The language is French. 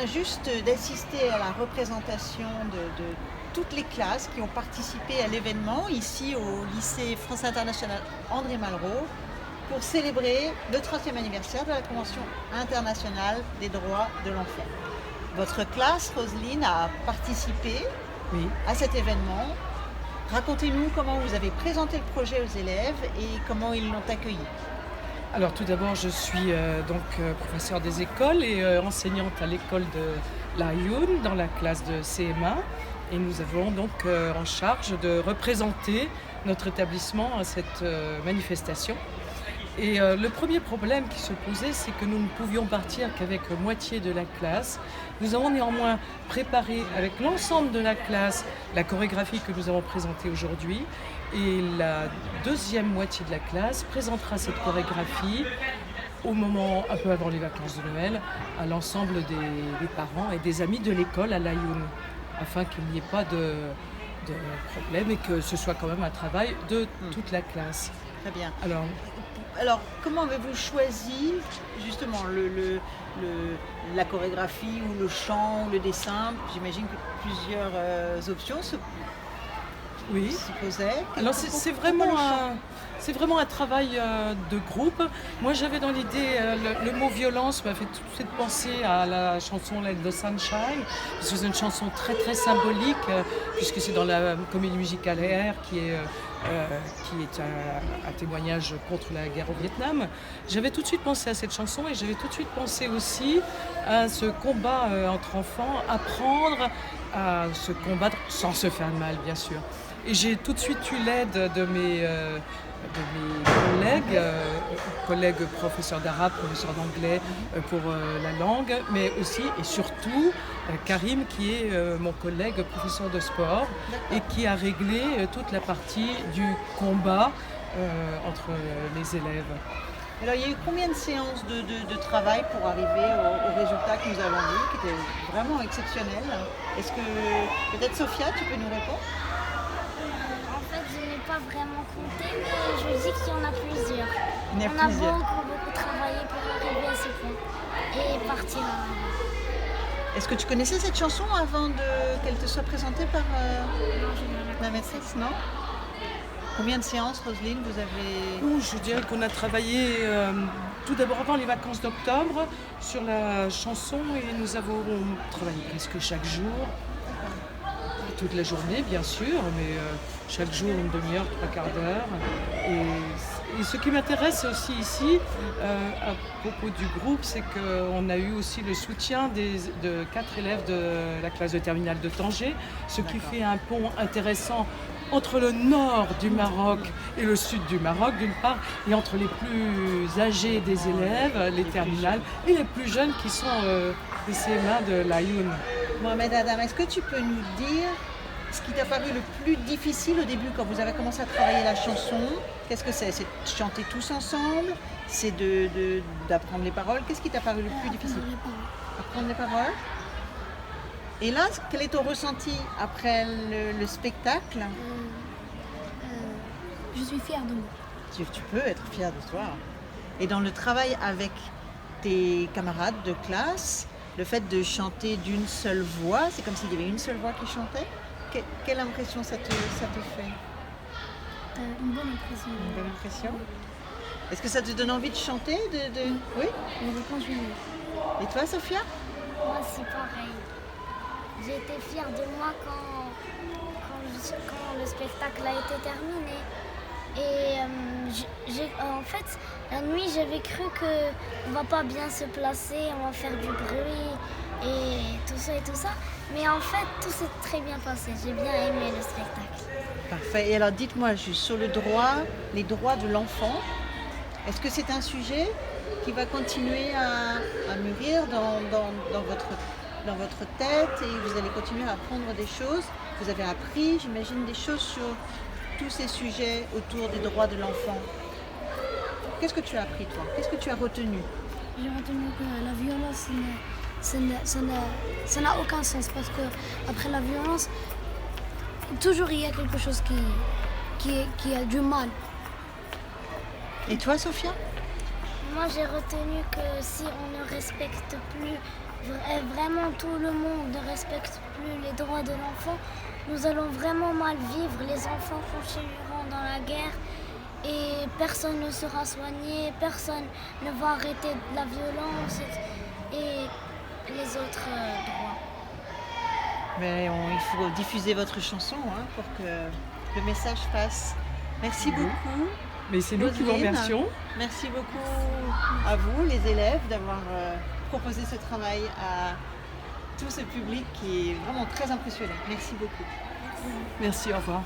vient juste d'assister à la représentation de toutes les classes qui ont participé à l'événement ici au lycée France International André Malraux pour célébrer le 30e anniversaire de la Convention internationale des droits de l'enfant. Votre classe, Roselyne, a participé Oui. à cet événement. Racontez-nous comment vous avez présenté le projet aux élèves et comment ils l'ont accueilli. Alors tout d'abord, je suis professeure des écoles et enseignante à l'école de la Youn dans la classe de CM1. Et nous avons donc en charge de représenter notre établissement à cette manifestation. Et le premier problème qui se posait, c'est que nous ne pouvions partir qu'avec moitié de la classe. Nous avons néanmoins préparé avec l'ensemble de la classe la chorégraphie que nous avons présentée aujourd'hui. Et la deuxième moitié de la classe présentera cette chorégraphie au moment, un peu avant les vacances de Noël, à l'ensemble des parents et des amis de l'école à l'Ayoun, afin qu'il n'y ait pas de problème et que ce soit quand même un travail de toute la classe. Très bien. Alors, comment avez-vous choisi justement la chorégraphie ou le chant ou le dessin? J'imagine que plusieurs options se posaient. Alors c'est vraiment un travail de groupe. Moi j'avais dans l'idée, le mot violence m'a fait tout de suite penser à la chanson Let the Sunshine, parce que c'est une chanson très très symbolique, puisque c'est dans la comédie musicale Air qui est un témoignage contre la guerre au Vietnam. J'avais tout de suite pensé à cette chanson et j'avais tout de suite pensé aussi à ce combat entre enfants, apprendre à se combattre sans se faire de mal bien sûr. Et j'ai tout de suite eu l'aide de mes collègues professeurs d'arabe, professeurs d'anglais pour la langue, mais aussi et surtout Karim qui est mon collègue professeur de sport et qui a réglé toute la partie du combat entre les élèves. Alors il y a eu combien de séances de travail pour arriver au résultat que nous avons vu, qui était vraiment exceptionnel? Est-ce que peut-être Sophia, tu peux nous répondre? En fait, je n'ai pas vraiment compté, mais je dis qu'il y en a plusieurs. Il y en a On a plusieurs. beaucoup travaillé pour arriver à ce point et partir à... Est-ce que tu connaissais cette chanson avant qu'elle te soit présentée par Non, je ne l'ai la maîtresse, non? Combien de séances, Roselyne, vous avez? Je dirais qu'on a travaillé tout d'abord avant les vacances d'octobre sur la chanson et nous avons travaillé presque chaque jour. Toute la journée, bien sûr, mais chaque jour, une demi-heure, 3/4 d'heure. Et ce qui m'intéresse aussi ici, à propos du groupe, c'est qu'on a eu aussi le soutien de 4 élèves de la classe de terminale de Tanger, ce qui fait un pont intéressant entre le nord du Maroc et le sud du Maroc, d'une part, et entre les plus âgés des élèves, les terminales, et les plus jeunes qui sont les CM1 de l'Ayoun. Mohamed Adam, est-ce que tu peux nous dire ce qui t'a paru le plus difficile au début quand vous avez commencé à travailler la chanson? Qu'est-ce que c'est? C'est de chanter tous ensemble? C'est d'apprendre les paroles? Qu'est-ce qui t'a paru le plus difficile? Apprendre les paroles. Et là, quel est ton ressenti après le spectacle? Je suis fière de moi. Tu peux être fier de toi. Et dans le travail avec tes camarades de classe, le fait de chanter d'une seule voix, c'est comme s'il y avait une seule voix qui chantait. Quelle impression ça te fait? Une bonne impression. Une bonne impression. Est-ce que ça te donne envie de chanter? Oui. Mais je continue. Et toi, Sophia? Moi, c'est pareil. J'ai été fière de moi quand le spectacle a été terminé. Et en fait, la nuit, j'avais cru qu'on ne va pas bien se placer, on va faire du bruit et tout ça. Mais en fait, tout s'est très bien passé. J'ai bien aimé le spectacle. Parfait. Et alors, dites-moi juste sur les droits de l'enfant, est-ce que c'est un sujet qui va continuer à mûrir dans votre tête et vous allez continuer à apprendre des choses? Vous avez appris, j'imagine, des choses sur tous ces sujets autour des droits de l'enfant. Qu'est-ce que tu as appris, toi? Qu'est-ce que tu as retenu? J'ai retenu que la violence, ça n'a aucun sens parce que après la violence, toujours il y a quelque chose qui a du mal. Et toi, Sophia? Moi, j'ai retenu que si on ne respecte plus vraiment tout le monde ne respecte plus les droits de l'enfant, nous allons vraiment mal vivre. Les enfants continueront dans la guerre et personne ne sera soigné, personne ne va arrêter la violence et les autres droits. Mais il faut diffuser votre chanson pour que le message passe. Merci beaucoup. Mais c'est nous qui vous Roselyne. remercions. Merci beaucoup à vous, les élèves, d'avoir proposé ce travail à tout ce public qui est vraiment très impressionné. Merci beaucoup. Merci, au revoir.